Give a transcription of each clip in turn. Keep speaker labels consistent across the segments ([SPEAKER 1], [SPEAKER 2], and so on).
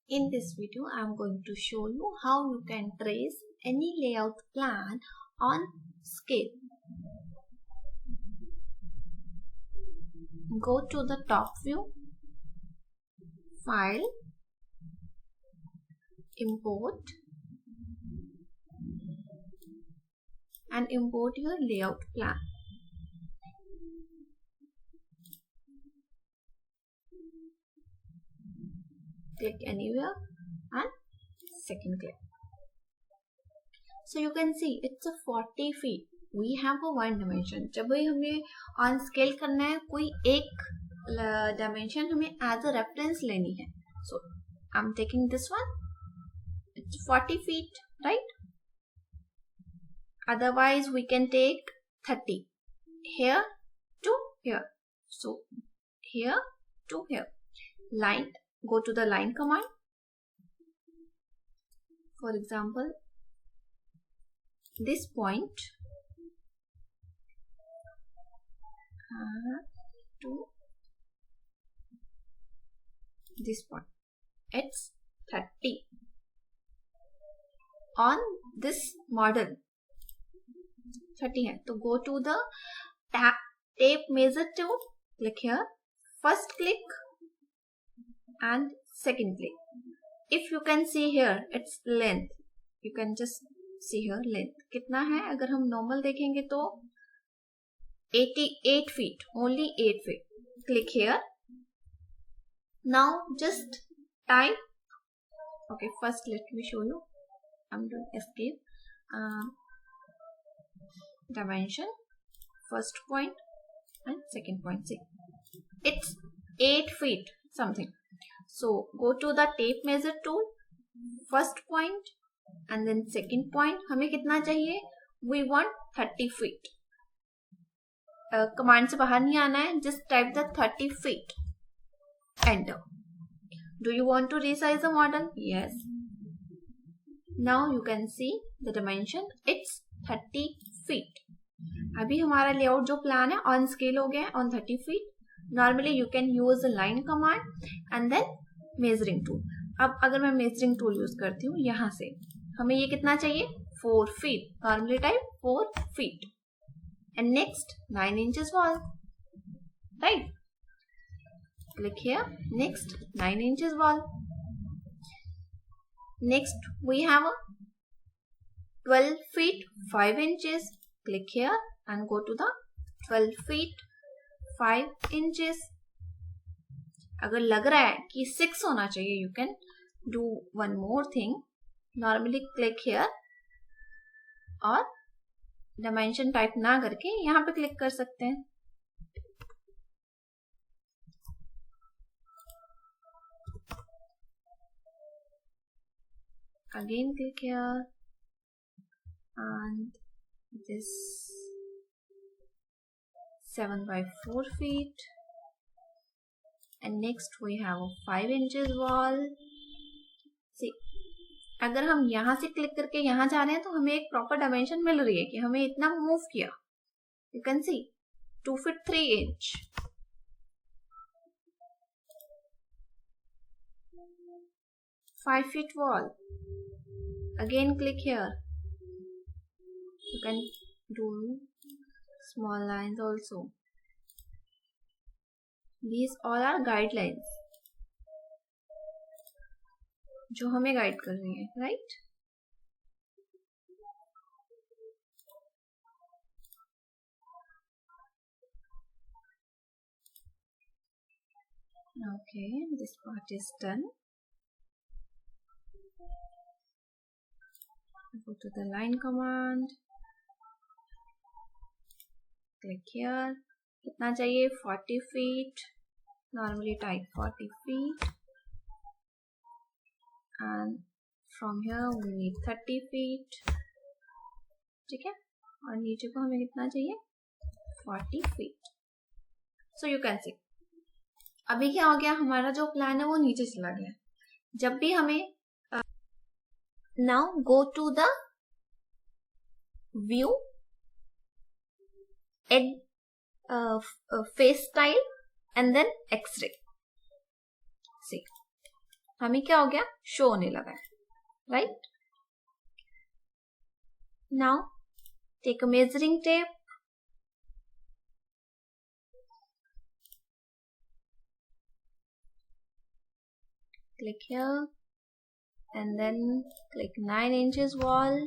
[SPEAKER 1] In this video, I am going to show you how you can trace any layout plan on scale. Go to the top view, File, Import, and import your layout plan. Click anywhere and second click. So you can see it's a 40 feet. We have a one dimension. जब भी हमें on scale करना है, कोई एक dimension हमें as a reference लेनी है. So I'm taking this one. It's 40 feet, right? Otherwise we can take 30. Here to here. So here to here. Line. Go to the line command. For example, this point to this point, it's 30. On this model 30 है, तो go to the tape measure tool. Click here. First click and second click. If you can see here, it's length. You can just see here length. कितना है? अगर हम normal देखेंगे तो 88 feet. Only 8 feet. Click here. Now just type. Okay, first let me show you. I'm doing escape. Dimension. First point and second point. See, it's 8 feet something. So go to the tape measure tool, first point and then second point. हमें कितना चाहिए? We want 30 feet. Command से बाहर नहीं आना है. Just type the 30 feet. Enter. Do you want to resize the model? Yes. Now you can see the dimension. It's 30 feet. अभी हमारा layout जो plan है on scale हो गया है on 30 feet. Normally you can use the line command and then measuring tool. अब अगर मैं measuring tool use करती हूँ यहाँ से, हमें ये कितना चाहिए? 4 feet. Normally type 4 feet. And next 9 inches wall. Right? Click here. Next 9 inches wall. Next we have a 12 feet 5 inches. Click here and go to the 12 feet 5 inches. अगर लग रहा है कि 6 होना चाहिए, you can do one more thing. Normally click here और dimension type ना करके यहाँ पे click कर सकते हैं. Again click here and this 7 by 4 feet. And next we have a 5 inches wall. See, अगर हम यहाँ से क्लिक करके यहाँ जा रहे हैं तो हमें एक प्रॉपर डायमेंशन मिल रही है कि हमें इतना मूव किया. You can see 2 feet 3 inch. Five feet wall. Again click here. You can do small lines also. These all are guidelines जो हमें गाइड कर रही है, right? Okay, this part is done. Go to the line command. Click here. कितना चाहिए? 40 feet. Normally type 40 feet. And from here we need 30 feet. ठीक है? और नीचे को हमें कितना चाहिए? 40 feet. So you can see. अभी क्या हो गया? हमारा जो प्लान है वो नीचे चला गया. जब भी हमें now go to the view, add face style and then X-ray. See, हमें क्या हो गया, शो होने लगा है, right. Now take a measuring tape. Click here and then click 9 inches wall.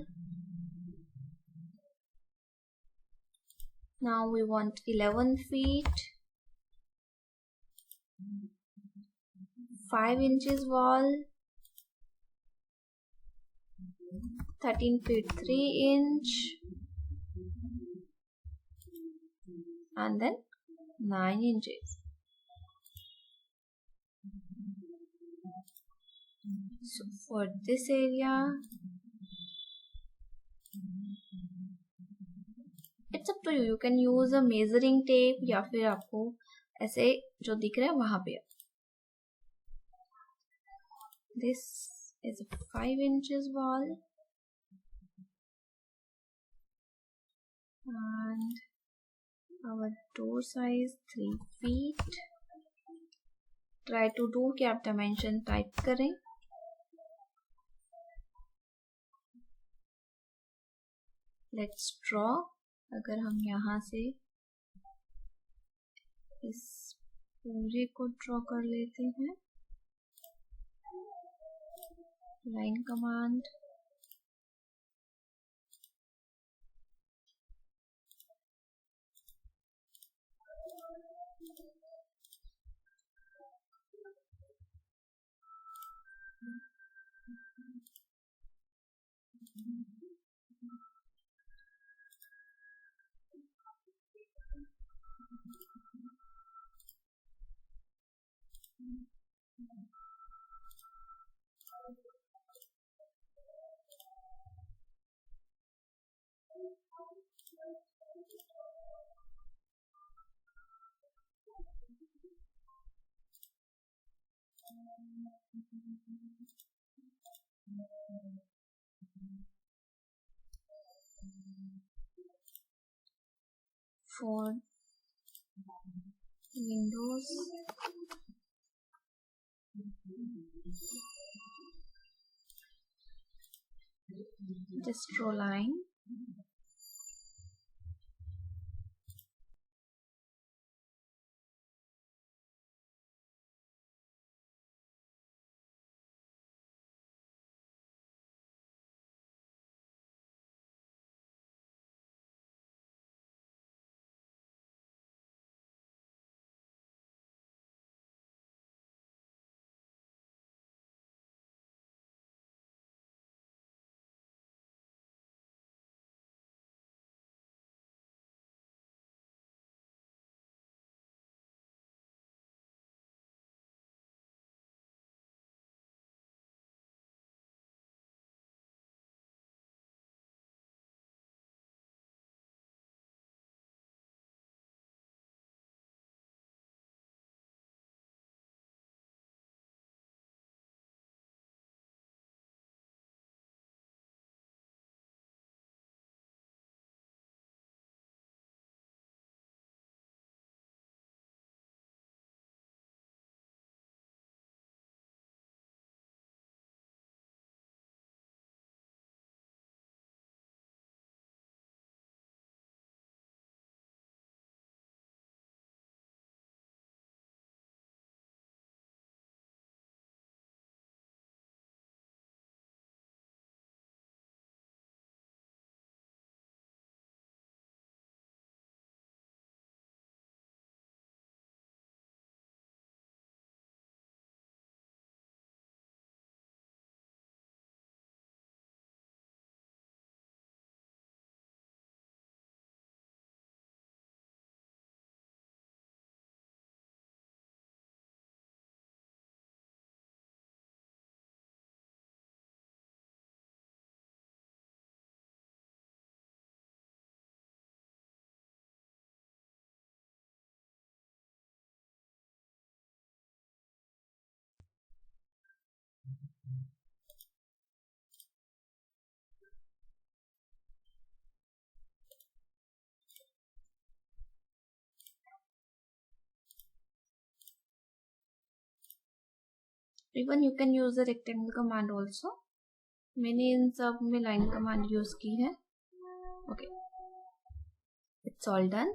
[SPEAKER 1] Now we want 11 feet, 5 inches wall, 13 feet 3 inch, and then 9 inches. So for this area, it's up to you. You can use a measuring tape या फिर आपको ऐसे जो दिख रहा है वहां पे. This is a 5 inches wall and our door size 3 feet. Try to do कि आप dimension type करें. Let's draw. अगर हम यहाँ से इस पूरे को ड्रॉ कर लेते हैं, line command, for windows just draw line. Even you can use the rectangle command also. मैंने इन सब में line command use की है. Okay, it's all done.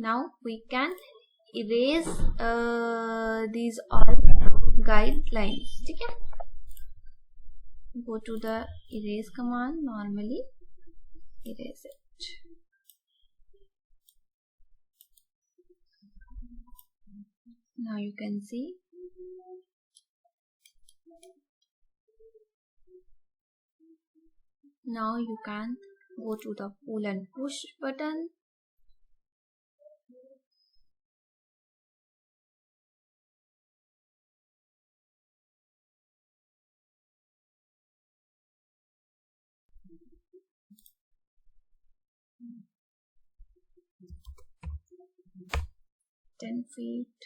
[SPEAKER 1] Now we can erase these all guidelines. ठीक है? Go to the erase command. Normally erase it. Now you can see now you can go to the pull and push button. $10 feet.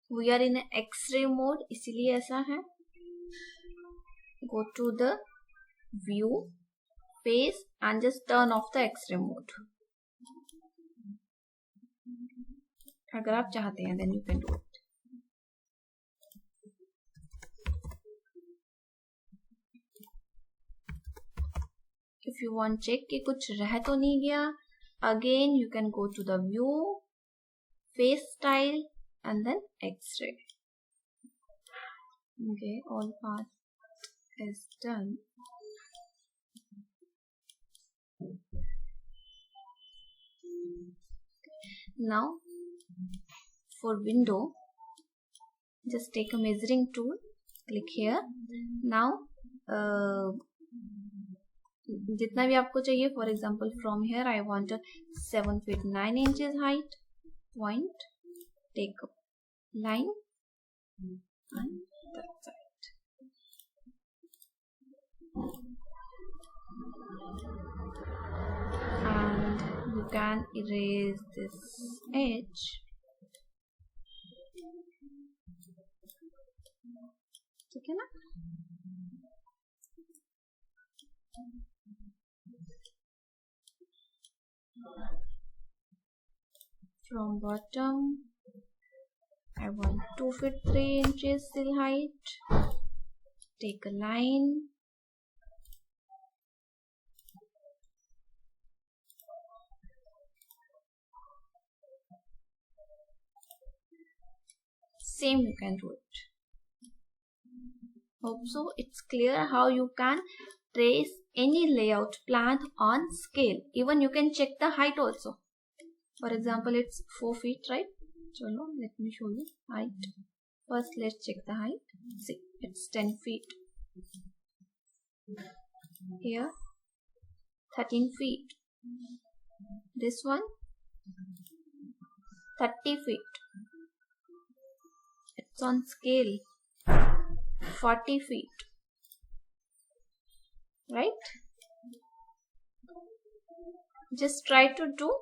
[SPEAKER 1] We are in X-ray mode, इसीलिए ऐसा है. Go to the view, face, and just turn off the X-ray mode. अगर आप चाहते हैं, then you can do it. If you want check कि कुछ रह तो नहीं गया, again you can go to the view, face style, and then X-ray. Okay, all part is done. Now for window, just take a measuring tool, click here. Now जितना भी आपको चाहिए, for example from here I want a 7 feet 9 inches height. Point, take a line and that's it. And you can erase this edge. ठीक है ना? From bottom, I want 2 feet 3 inches sill height. Take a line. Same you can do it. Hope so it's clear how you can trace any layout plan on scale. Even you can check the height also. For example, it's 4 feet, right? Chalo, let me show you height. First, let's check the height. See, it's 10 feet. Here, 13 feet. This one, 30 feet. It's on scale, 40 feet. Right? Just try to do